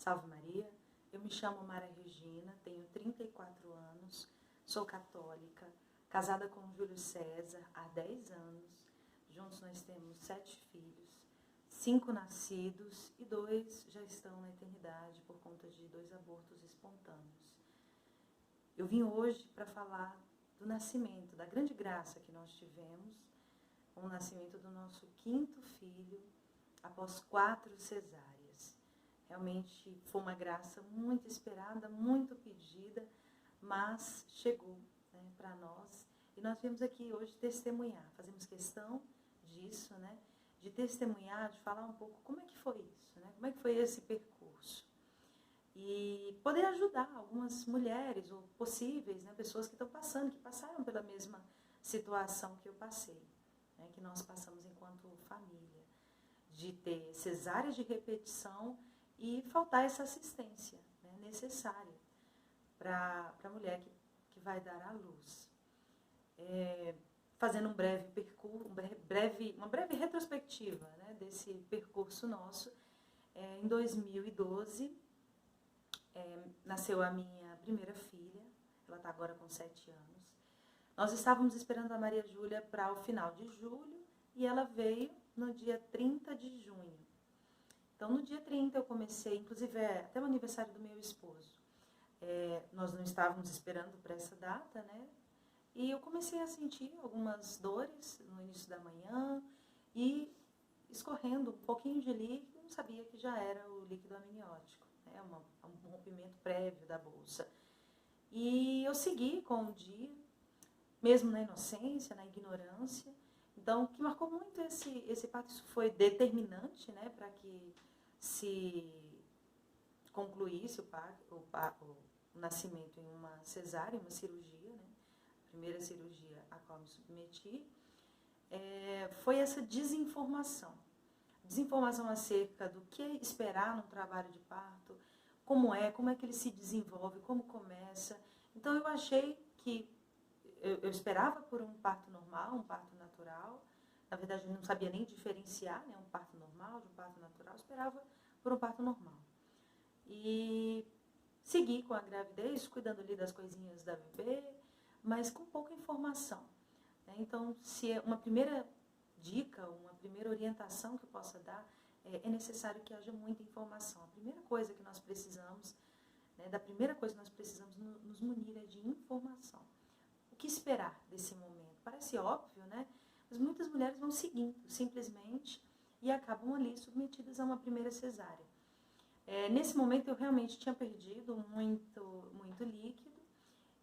Salve Maria, eu me chamo Mara Regina, tenho 34 anos, sou católica, casada com o Júlio César há 10 anos, juntos nós temos 7 filhos, 5 nascidos e 2 já estão na eternidade por conta de 2 abortos espontâneos. Eu vim hoje para falar do nascimento, da grande graça que nós tivemos, com o nascimento do nosso 5º filho, após 4 cesáreas. Realmente foi uma graça muito esperada, muito pedida, mas chegou, né, para nós. E nós viemos aqui hoje testemunhar, fazemos questão disso, né, de testemunhar, de falar um pouco como é que foi isso, né, como é que foi esse percurso. E poder ajudar algumas mulheres, ou possíveis, né, pessoas que estão passando, que passaram pela mesma situação que eu passei, né, que nós passamos enquanto família, de ter cesáreas de repetição e faltar essa assistência, né, necessária para a mulher que vai dar à luz. Fazendo um breve percurso, uma breve retrospectiva, né, desse percurso nosso, em 2012, nasceu a minha primeira filha, ela está agora com 7 anos. Nós estávamos esperando a Maria Júlia para o final de julho e ela veio no dia 30 de junho. Então, no dia 30 eu comecei, inclusive até o aniversário do meu esposo. Nós não estávamos esperando para essa data, né? E eu comecei a sentir algumas dores no início da manhã e escorrendo um pouquinho de líquido, não sabia que já era o líquido amniótico, né? Um rompimento prévio da bolsa. E eu segui com o dia, mesmo na inocência, na ignorância. Então, o que marcou muito esse parto, isso foi determinante, né, para que se concluísse o nascimento em uma cesárea, uma cirurgia, né, a primeira cirurgia a qual me submeti, foi essa desinformação acerca do que esperar num trabalho de parto, como é que ele se desenvolve, como começa. Então, eu achei que eu esperava por um parto normal, um parto natural. Na verdade, eu não sabia nem diferenciar, né, um parto normal de um parto natural. Eu esperava por um parto normal. E segui com a gravidez, cuidando ali das coisinhas da bebê, mas com pouca informação, né? Então, se é uma primeira dica, uma primeira orientação que eu possa dar, é necessário que haja muita informação. A primeira coisa que nós precisamos, né, da primeira coisa que nós precisamos nos munir é de informação. O que esperar desse momento? Parece óbvio, né? Mas muitas mulheres vão seguindo, simplesmente, e acabam ali submetidas a uma primeira cesárea. Nesse momento, eu realmente tinha perdido muito líquido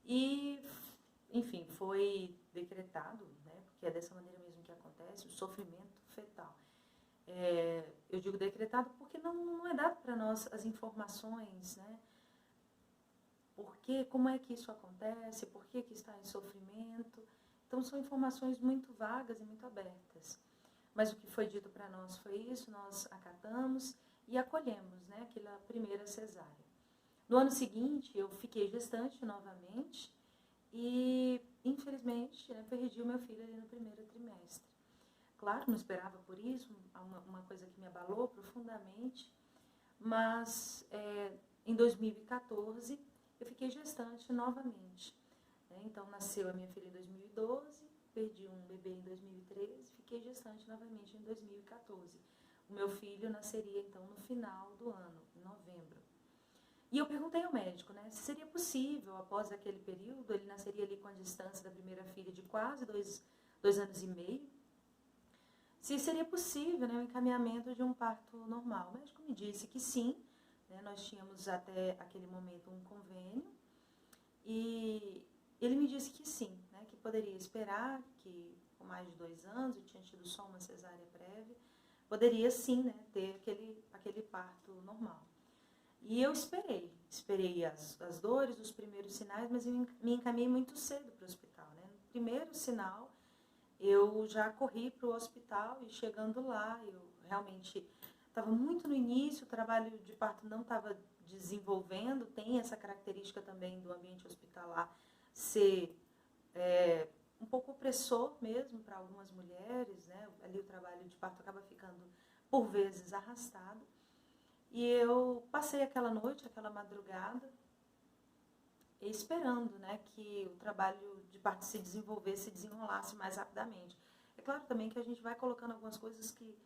e, enfim, foi decretado, né? Porque é dessa maneira mesmo que acontece, o sofrimento fetal. Eu digo decretado porque não é dado para nós as informações, né? Como é que isso acontece, por que está em sofrimento. Então, são informações muito vagas e muito abertas. Mas o que foi dito para nós foi isso, nós acatamos e acolhemos, né, aquela primeira cesárea. No ano seguinte, eu fiquei gestante novamente e, infelizmente, perdi o meu filho ali no primeiro trimestre. Claro, não esperava por isso, uma coisa que me abalou profundamente, mas em 2014, eu fiquei gestante novamente, né? Então, nasceu a minha filha em 2012, perdi um bebê em 2013, fiquei gestante novamente em 2014. O meu filho nasceria, então, no final do ano, em novembro. E eu perguntei ao médico, né, se seria possível, após aquele período, ele nasceria ali com a distância da primeira filha de quase 2 anos e meio, se seria possível, né, o encaminhamento de um parto normal. O médico me disse que sim, né, nós tínhamos até aquele momento um convênio, e ele me disse que sim, né, que poderia esperar, que com mais de 2 anos, eu tinha tido só uma cesárea prévia, poderia sim, né, ter aquele parto normal. E eu esperei as dores, os primeiros sinais, mas eu me encaminhei muito cedo para o hospital, né. No primeiro sinal, eu já corri para o hospital e chegando lá, eu realmente estava muito no início, o trabalho de parto não estava desenvolvendo, tem essa característica também do ambiente hospitalar ser um pouco opressor mesmo para algumas mulheres, né? Ali o trabalho de parto acaba ficando, por vezes, arrastado. E eu passei aquela noite, aquela madrugada, esperando, né, que o trabalho de parto se desenvolvesse, se desenrolasse mais rapidamente. É claro também que a gente vai colocando algumas coisas que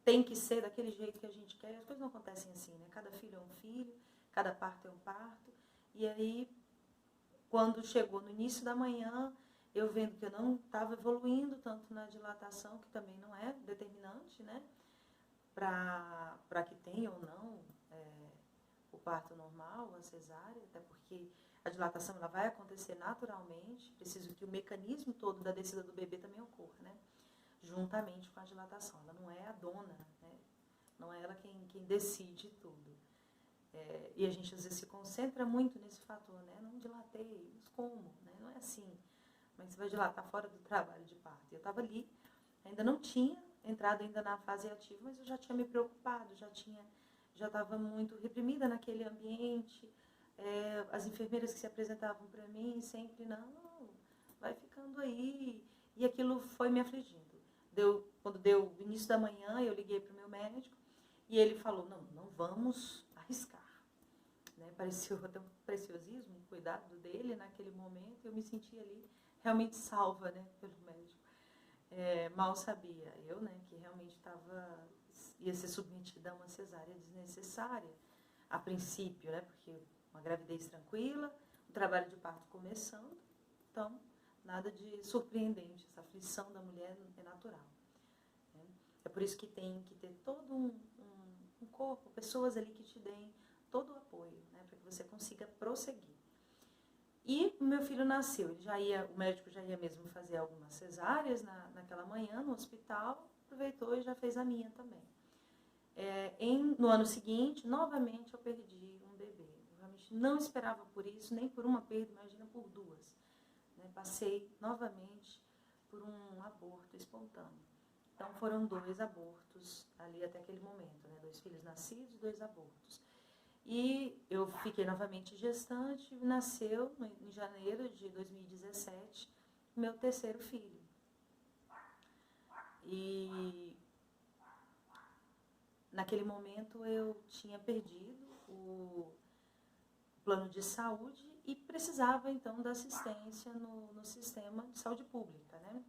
tem que ser daquele jeito que a gente quer, e as coisas não acontecem assim, né? Cada filho é um filho, cada parto é um parto. E aí, quando chegou no início da manhã, eu vendo que eu não estava evoluindo tanto na dilatação, que também não é determinante, né? Para que tenha ou não o parto normal, a cesárea, até porque a dilatação ela vai acontecer naturalmente, preciso que o mecanismo todo da descida do bebê também ocorra, né? Juntamente com a dilatação. Ela não é a dona, né? Não é ela quem decide tudo. E a gente às vezes se concentra muito nesse fator, né? Não dilatei, mas como? Né? Não é assim. Mas você vai dilatar fora do trabalho de parto. Eu estava ali, ainda não tinha entrado ainda na fase ativa, mas eu já tinha me preocupado, já estava muito reprimida naquele ambiente. As enfermeiras que se apresentavam para mim sempre, não, vai ficando aí. E aquilo foi me afligindo. Quando deu o início da manhã, eu liguei para o meu médico e ele falou, não vamos arriscar. Né? Pareceu até um preciosismo, um cuidado dele naquele momento. Eu me senti ali realmente salva, né, pelo médico. Mal sabia eu, né, que realmente ia ser submetida a uma cesárea desnecessária, a princípio, né, porque uma gravidez tranquila, o trabalho de parto começando, então nada de surpreendente, essa aflição da mulher é natural. Né? É por isso que tem que ter todo um corpo, pessoas ali que te deem todo o apoio, né, para que você consiga prosseguir. E o meu filho nasceu, o médico já ia mesmo fazer algumas cesáreas naquela manhã no hospital, aproveitou e já fez a minha também. No ano seguinte, novamente eu perdi um bebê. Eu realmente não esperava por isso, nem por uma perda, imagina por duas. Né? Passei novamente por um aborto espontâneo. Então foram 2 abortos ali até aquele momento, né? 2 filhos nascidos, 2 abortos. E eu fiquei novamente gestante, nasceu em janeiro de 2017 meu 3º filho. E naquele momento eu tinha perdido o plano de saúde e precisava então da assistência no sistema de saúde pública, né?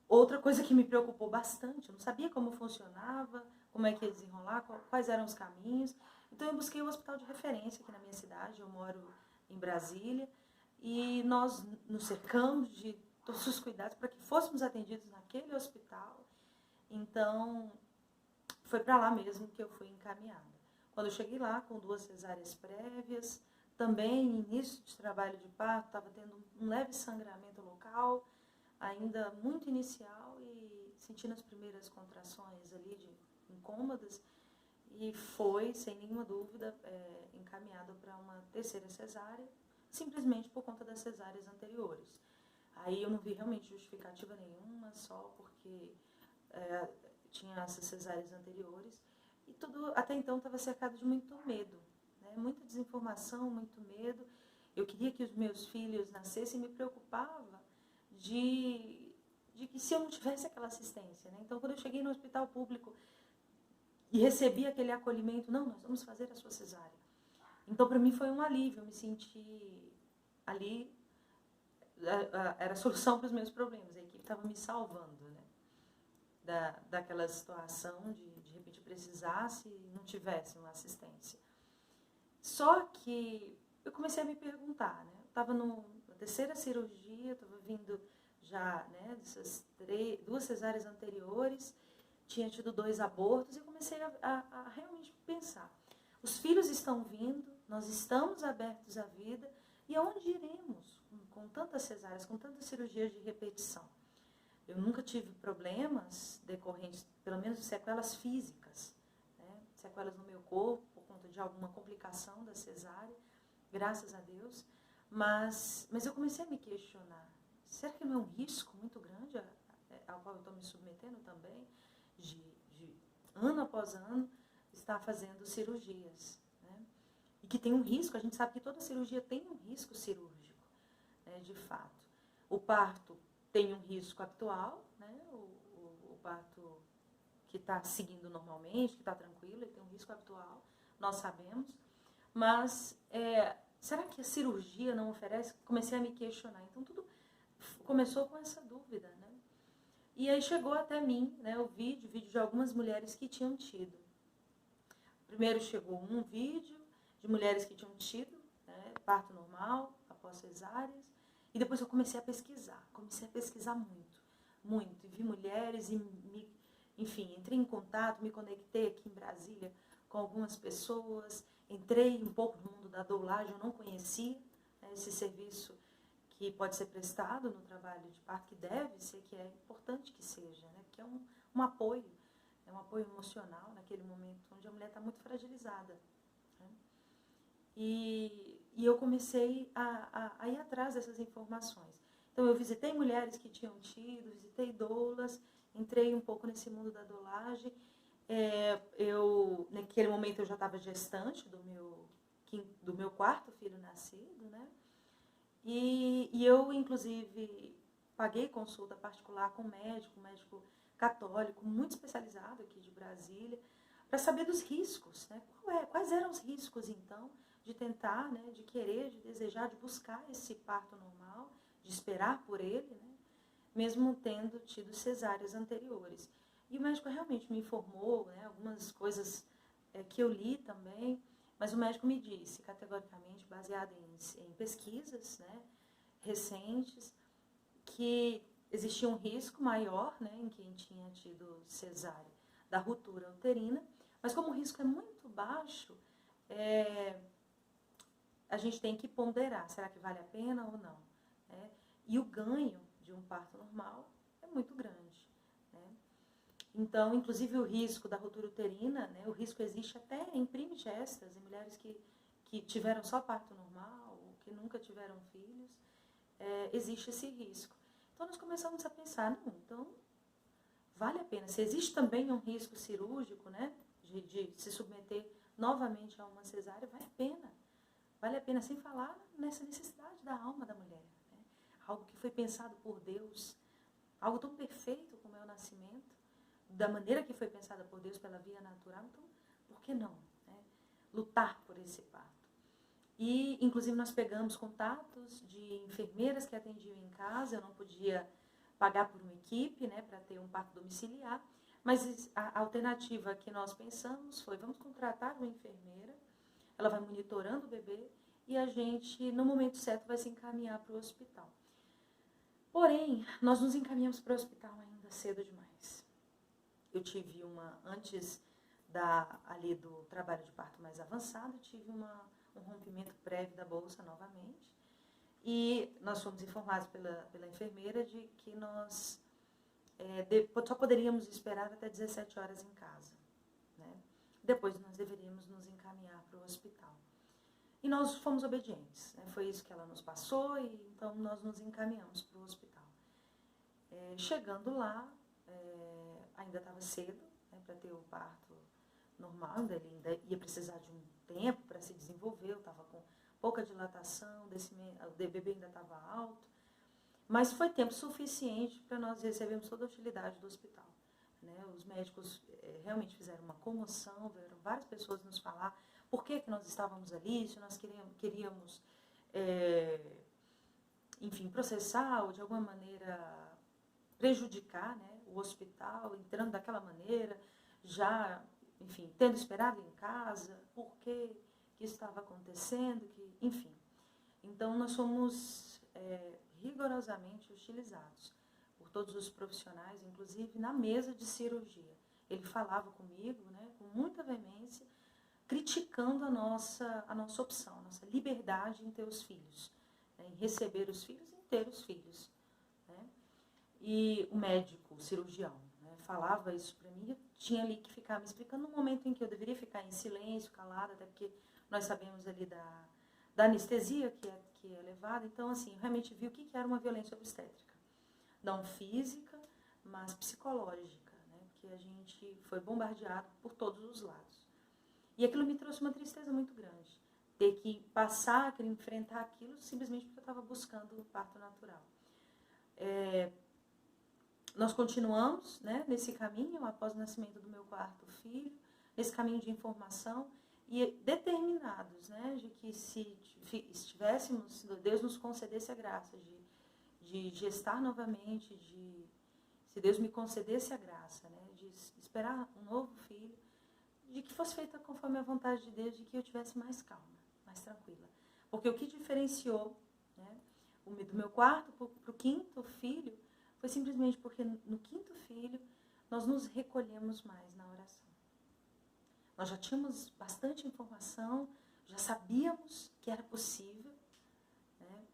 Outra coisa que me preocupou bastante, eu não sabia como funcionava, como é que ia desenrolar, quais eram os caminhos. Então eu busquei o hospital de referência aqui na minha cidade, eu moro em Brasília, e nós nos cercamos de todos os cuidados para que fôssemos atendidos naquele hospital. Então foi para lá mesmo que eu fui encaminhada. Quando eu cheguei lá com 2 cesáreas prévias, também início de trabalho de parto, estava tendo um leve sangramento local, ainda muito inicial, e sentindo as primeiras contrações ali incômodas, e foi, sem nenhuma dúvida, encaminhado para uma 3ª cesárea, simplesmente por conta das cesáreas anteriores. Aí eu não vi realmente justificativa nenhuma, só porque tinha essas cesáreas anteriores, e tudo até então estava cercado de muito medo, né? Muita desinformação, muito medo. Eu queria que os meus filhos nascessem e me preocupava de que se eu não tivesse aquela assistência, né? Então, quando eu cheguei no hospital público e recebi aquele acolhimento, não, nós vamos fazer a sua cesárea. Então, para mim foi um alívio, eu me senti ali, era a solução para os meus problemas, a equipe estava me salvando, né? Daquela situação de repente precisasse e não tivesse uma assistência. Só que eu comecei a me perguntar, né? Eu estava na 3ª cirurgia, estava vindo já, né, dessas 2 cesáreas anteriores, tinha tido 2 abortos, e eu comecei a realmente pensar. Os filhos estão vindo, nós estamos abertos à vida, e aonde iremos com tantas cesáreas, com tantas cirurgias de repetição? Eu nunca tive problemas decorrentes, pelo menos de sequelas físicas, né? Sequelas no meu corpo, por conta de alguma complicação da cesárea, graças a Deus. Mas eu comecei a me questionar, será que não é um risco muito grande ao qual eu estou me submetendo também, de ano após ano, estar fazendo cirurgias, né? E que tem um risco, a gente sabe que toda cirurgia tem um risco cirúrgico, né, de fato. O parto tem um risco habitual, né, o parto que está seguindo normalmente, que está tranquilo, ele tem um risco habitual, nós sabemos. Mas será que a cirurgia não oferece? Comecei a me questionar. Então tudo começou com essa dúvida, né? E aí chegou até mim, né, o vídeo de algumas mulheres que tinham tido. Primeiro chegou um vídeo de mulheres que tinham tido, né, parto normal, após cesáreas. E depois eu comecei a pesquisar muito, muito. E vi mulheres e, enfim, entrei em contato, me conectei aqui em Brasília com algumas pessoas. Entrei um pouco no mundo da doulagem, eu não conhecia, né, esse serviço que pode ser prestado no trabalho de parto, que deve ser, que é importante que seja, né, porque é um apoio emocional naquele momento onde a mulher está muito fragilizada. Né? E eu comecei a ir atrás dessas informações. Então eu visitei mulheres que tinham tido, visitei doulas, entrei um pouco nesse mundo da doulagem. Naquele momento eu já estava gestante do meu quarto filho nascido, né? E eu, inclusive, paguei consulta particular com um médico católico, muito especializado aqui de Brasília, para saber dos riscos, né? Quais eram os riscos, então, de tentar, né, de querer, de desejar, de buscar esse parto normal, de esperar por ele, né? Mesmo tendo tido cesáreas anteriores. E o médico realmente me informou, né, algumas coisas que eu li também, mas o médico me disse, categoricamente, baseado em pesquisas, né, recentes, que existia um risco maior, né, em quem tinha tido cesárea da ruptura uterina, mas como o risco é muito baixo, a gente tem que ponderar, será que vale a pena ou não? Né? E o ganho de um parto normal é muito grande. Né? Então, inclusive o risco da ruptura uterina, né, o risco existe até em primigestas, em mulheres que tiveram só parto normal, ou que nunca tiveram filhos, existe esse risco. Então nós começamos a pensar, não, então vale a pena. Se existe também um risco cirúrgico, né, de se submeter novamente a uma cesárea, vale a pena. Vale a pena, sem falar nessa necessidade da alma da mulher. Né? Algo que foi pensado por Deus, algo tão perfeito como é o nascimento, da maneira que foi pensada por Deus pela via natural, então por que não? Né? Lutar por esse parto. E, inclusive, nós pegamos contatos de enfermeiras que atendiam em casa. Eu não podia pagar por uma equipe, né, para ter um parto domiciliar, mas a alternativa que nós pensamos foi, vamos contratar uma enfermeira, ela vai monitorando o bebê e a gente, no momento certo, vai se encaminhar para o hospital. Porém, nós nos encaminhamos para o hospital ainda cedo demais. Eu tive antes ali do trabalho de parto mais avançado, tive um rompimento prévio da bolsa novamente. E nós fomos informados pela enfermeira de que nós só poderíamos esperar até 17 horas em casa. Né? Depois nós deveríamos nos encaminhar para o hospital. E nós fomos obedientes. Né? Foi isso que ela nos passou e então nós nos encaminhamos para o hospital. Chegando lá, ainda estava cedo, né, para ter o parto normal, ele ainda ia precisar de um tempo para se desenvolver, eu estava com pouca dilatação, o bebê ainda estava alto, mas foi tempo suficiente para nós recebermos toda a utilidade do hospital. Né? Os médicos realmente fizeram uma comoção, vieram várias pessoas nos falar por que nós estávamos ali, se nós queríamos enfim, processar ou de alguma maneira prejudicar, né, o hospital, entrando daquela maneira, já, enfim, tendo esperado em casa, por que estava acontecendo, enfim. Então, nós somos rigorosamente hostilizados por todos os profissionais, inclusive na mesa de cirurgia. Ele falava comigo, né, com muita veemência, criticando a nossa opção, a nossa liberdade em ter os filhos, né, em receber os filhos e em ter os filhos. Né? E o médico, o cirurgião, né, falava isso para mim, eu tinha ali que ficar me explicando no momento em que eu deveria ficar em silêncio, calada, até porque nós sabemos ali da anestesia que é levada. Então, assim, eu realmente vi o que era uma violência obstétrica. Não física, mas psicológica, né? Porque a gente foi bombardeado por todos os lados. E aquilo me trouxe uma tristeza muito grande. Ter que passar, que enfrentar aquilo, simplesmente porque eu estava buscando o parto natural. nós continuamos, né, nesse caminho, após o nascimento do meu quarto filho, nesse caminho de informação, e determinados, né, de que se estivéssemos, se Deus nos concedesse a graça de gestar novamente, se Deus me concedesse a graça, né, de esperar um novo filho, de que fosse feita conforme a vontade de Deus, de que eu tivesse mais calma, mais tranquila. Porque o que diferenciou, né, do meu quarto para o quinto filho foi simplesmente porque no quinto filho nós nos recolhemos mais na oração. Nós já tínhamos bastante informação, já sabíamos que era possível, né?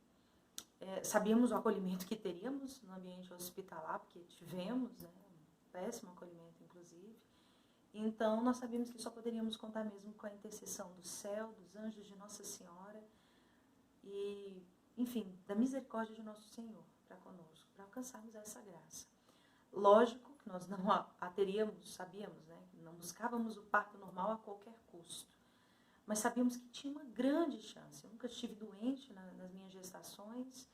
Sabíamos o acolhimento que teríamos no ambiente hospitalar, porque tivemos, né, um péssimo acolhimento, inclusive. Então, nós sabíamos que só poderíamos contar mesmo com a intercessão do céu, dos anjos de Nossa Senhora e, enfim, da misericórdia de Nosso Senhor para conosco, para alcançarmos essa graça. Lógico que nós não a teríamos, sabíamos, né? Não buscávamos o parto normal a qualquer custo. Mas sabíamos que tinha uma grande chance. Eu nunca estive doente nas minhas gestações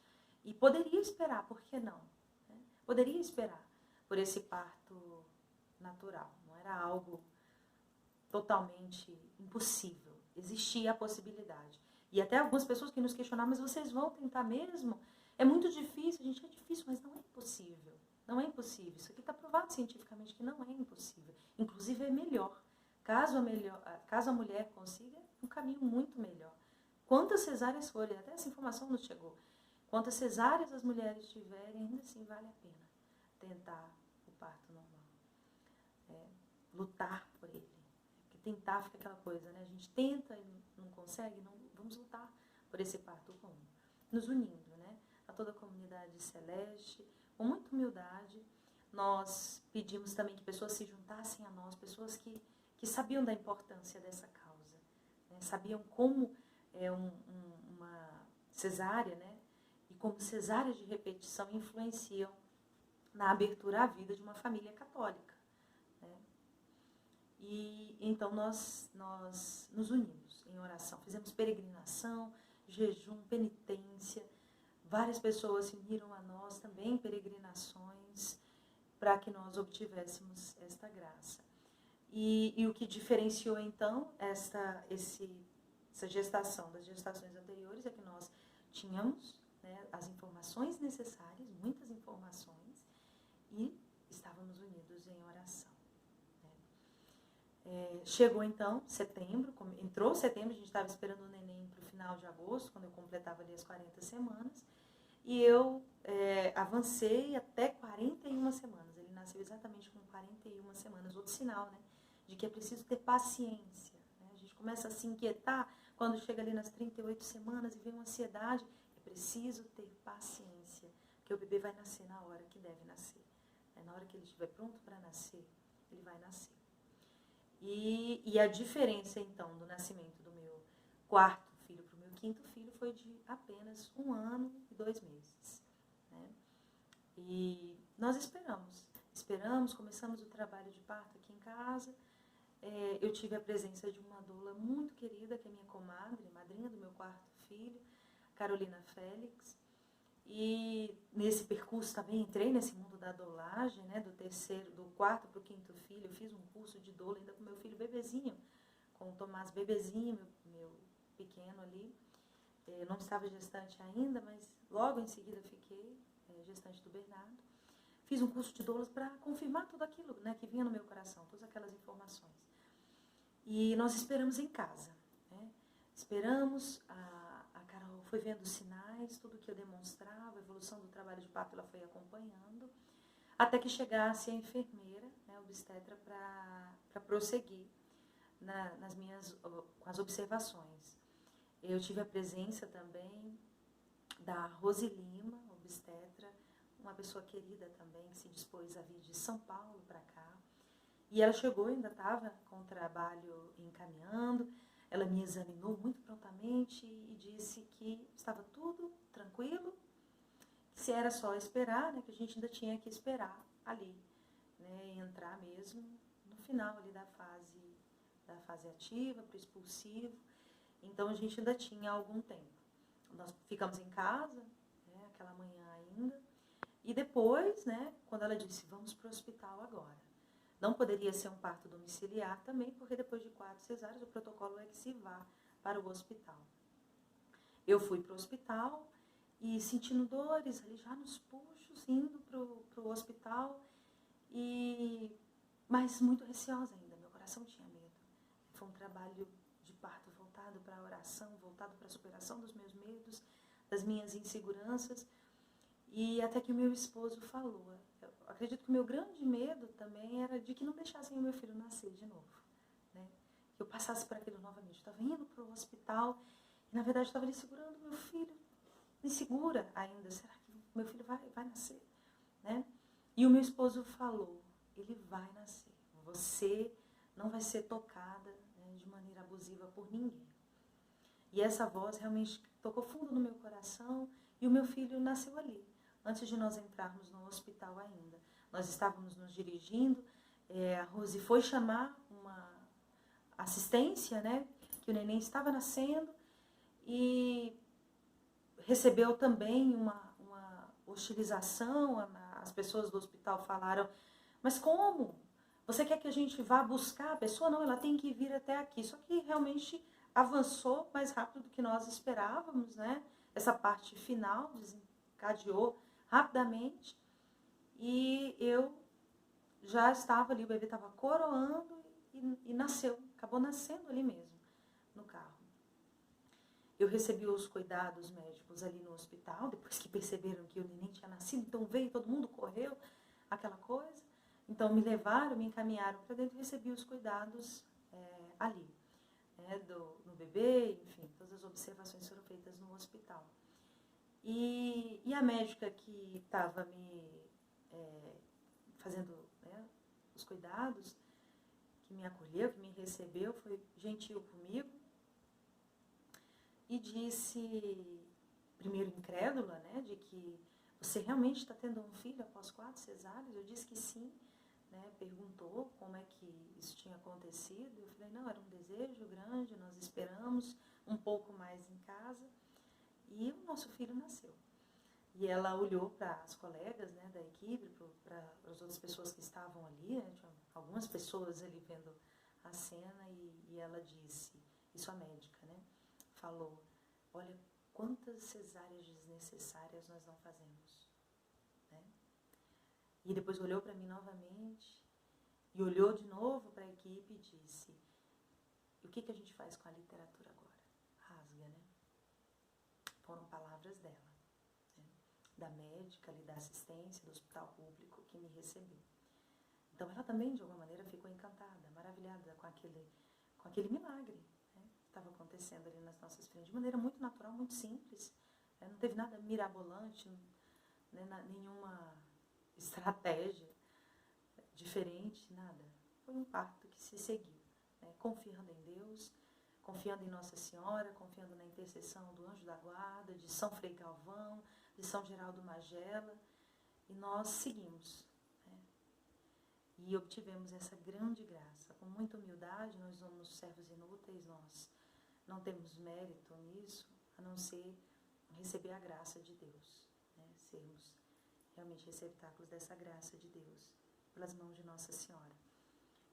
e poderia esperar, por que não? Né? Poderia esperar por esse parto natural. Não era algo totalmente impossível. Existia a possibilidade. E até algumas pessoas que nos questionaram, mas vocês vão tentar mesmo? É muito difícil. Gente, é difícil, mas não é impossível. Não é impossível. Isso aqui está provado cientificamente que não é impossível. Inclusive é melhor. Caso a mulher consiga, um caminho muito melhor. Quantas cesáreas forem, até essa informação nos chegou. Quantas cesáreas as mulheres tiverem, ainda assim vale a pena tentar o parto normal. Lutar por ele. Porque tentar fica aquela coisa, né? A gente tenta e não consegue, não, vamos lutar por esse parto comum. Nos unindo, né? A toda a comunidade celeste, com muita humildade, nós pedimos também que pessoas se juntassem a nós, pessoas que sabiam da importância dessa causa, né? Sabiam como uma cesárea, né? E como cesáreas de repetição influenciam na abertura à vida de uma família católica, né? E então nós nos unimos em oração, fizemos peregrinação, jejum, penitência. Várias pessoas se uniram a nós também, peregrinações, para que nós obtivéssemos esta graça. E o que diferenciou, então, essa gestação das gestações anteriores é que nós tínhamos, né, as informações necessárias, muitas informações, e estávamos unidos em oração. Chegou, então, setembro, entrou setembro, a gente estava esperando o neném para o final de agosto, quando eu completava ali as 40 semanas, e eu avancei até 41 semanas. Ele nasceu exatamente com 41 semanas, outro sinal, né, de que é preciso ter paciência. Né? A gente começa a se inquietar quando chega ali nas 38 semanas e vem uma ansiedade. É preciso ter paciência, porque o bebê vai nascer na hora que deve nascer. Na hora que ele estiver pronto para nascer, ele vai nascer. E a diferença, então, do nascimento do meu quarto filho para o meu quinto filho foi de apenas 1 ano e 2 meses. Né? E nós esperamos, começamos o trabalho de parto aqui em casa. Eu tive a presença de uma doula muito querida, que é minha comadre, madrinha do meu quarto filho, Carolina Félix. E nesse percurso também entrei nesse mundo da doulagem, né, do quarto para o quinto filho. Eu fiz um curso de doula ainda com meu filho bebezinho, com o Tomás bebezinho, meu pequeno ali. Eu não estava gestante ainda, mas logo em seguida fiquei gestante do Bernardo. Fiz um curso de doulas para confirmar tudo aquilo, né, que vinha no meu coração, todas aquelas informações. E nós esperamos em casa. Né? Esperamos, a Carol foi vendo os sinais, tudo que eu demonstrava, a evolução do trabalho de parto ela foi acompanhando, até que chegasse a enfermeira, né, obstetra, para prosseguir com as observações. Eu tive a presença também da Rose Lima, obstetra, uma pessoa querida também, que se dispôs a vir de São Paulo para cá. E ela chegou, ainda estava com o trabalho encaminhando, ela me examinou muito prontamente e disse que estava tudo tranquilo, que se era só esperar, né, que a gente ainda tinha que esperar ali, né, e entrar mesmo no final ali da fase ativa, para o expulsivo. Então a gente ainda tinha algum tempo. Nós ficamos em casa, né, aquela manhã ainda, E depois, né, quando ela disse, vamos para o hospital agora. Não poderia ser um parto domiciliar também, porque depois de 4 cesáreas, o protocolo é que se vá para o hospital. Eu fui para o hospital e sentindo dores ali já nos puxos, indo para o hospital, mas muito receosa ainda, meu coração tinha medo. Foi um trabalho de parto voltado para a oração, voltado para a superação dos meus medos, das minhas inseguranças. E até que o meu esposo falou, eu acredito que o meu grande medo também era de que não deixassem o meu filho nascer de novo, né? Que eu passasse por aquilo novamente. Eu estava indo para o hospital e, na verdade, estava ali segurando meu filho, insegura ainda. Será que meu filho vai nascer? Né? E o meu esposo falou, ele vai nascer. Você não vai ser tocada, né, de maneira abusiva por ninguém. E essa voz realmente tocou fundo no meu coração e o meu filho nasceu ali. Antes de nós entrarmos no hospital ainda. Nós estávamos nos dirigindo, a Rose foi chamar uma assistência, né, que o neném estava nascendo, e recebeu também uma hostilização. As pessoas do hospital falaram, mas como? Você quer que a gente vá buscar a pessoa? Não, ela tem que vir até aqui. Só que realmente avançou mais rápido do que nós esperávamos, né? Essa parte final desencadeou rapidamente e eu já estava ali, o bebê estava coroando e nasceu, acabou nascendo ali mesmo, no carro. Eu recebi os cuidados médicos ali no hospital, depois que perceberam que o neném tinha nascido, então veio, todo mundo correu, aquela coisa. Então me levaram, me encaminharam para dentro e recebi os cuidados ali, né, no bebê, enfim, todas as observações foram feitas no hospital. E a médica que estava me fazendo, né, os cuidados, que me acolheu, que me recebeu, foi gentil comigo e disse, primeiro incrédula, né, de que você realmente está tendo um filho após 4 cesáreas? Eu disse que sim, né, perguntou como é que isso tinha acontecido. Eu falei, não, era um desejo grande, nós esperamos um pouco mais em casa e o nosso filho nasceu. E ela olhou para as colegas, né, da equipe, para as outras pessoas que estavam ali, né, tinha algumas pessoas ali vendo a cena, e ela disse, isso a médica, né, falou, olha quantas cesáreas desnecessárias nós não fazemos, né? E depois olhou para mim novamente e olhou de novo para a equipe e disse, e o que a gente faz com a literatura agora? Rasga, né? Foram palavras dela, né? Da médica ali, da assistência do hospital público que me recebeu. Então ela também, de alguma maneira, ficou encantada, maravilhada com aquele milagre, né, que estava acontecendo ali nas nossas frentes, de maneira muito natural, muito simples, né? Não teve nada mirabolante, né, nenhuma estratégia diferente, nada. Foi um parto que se seguiu, né, confiando em Deus, confiando em Nossa Senhora, confiando na intercessão do Anjo da Guarda, de São Frei Galvão, de São Geraldo Magela, e nós seguimos, né, e obtivemos essa grande graça. Com muita humildade, nós somos servos inúteis, nós não temos mérito nisso, a não ser receber a graça de Deus, né, sermos realmente receptáculos dessa graça de Deus, pelas mãos de Nossa Senhora.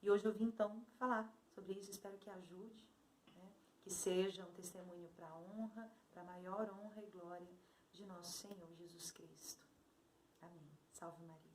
E hoje eu vim então falar sobre isso, espero que ajude, né, que seja um testemunho para a honra, para a maior honra e glória de nosso Senhor Jesus Cristo. Amém. Salve Maria.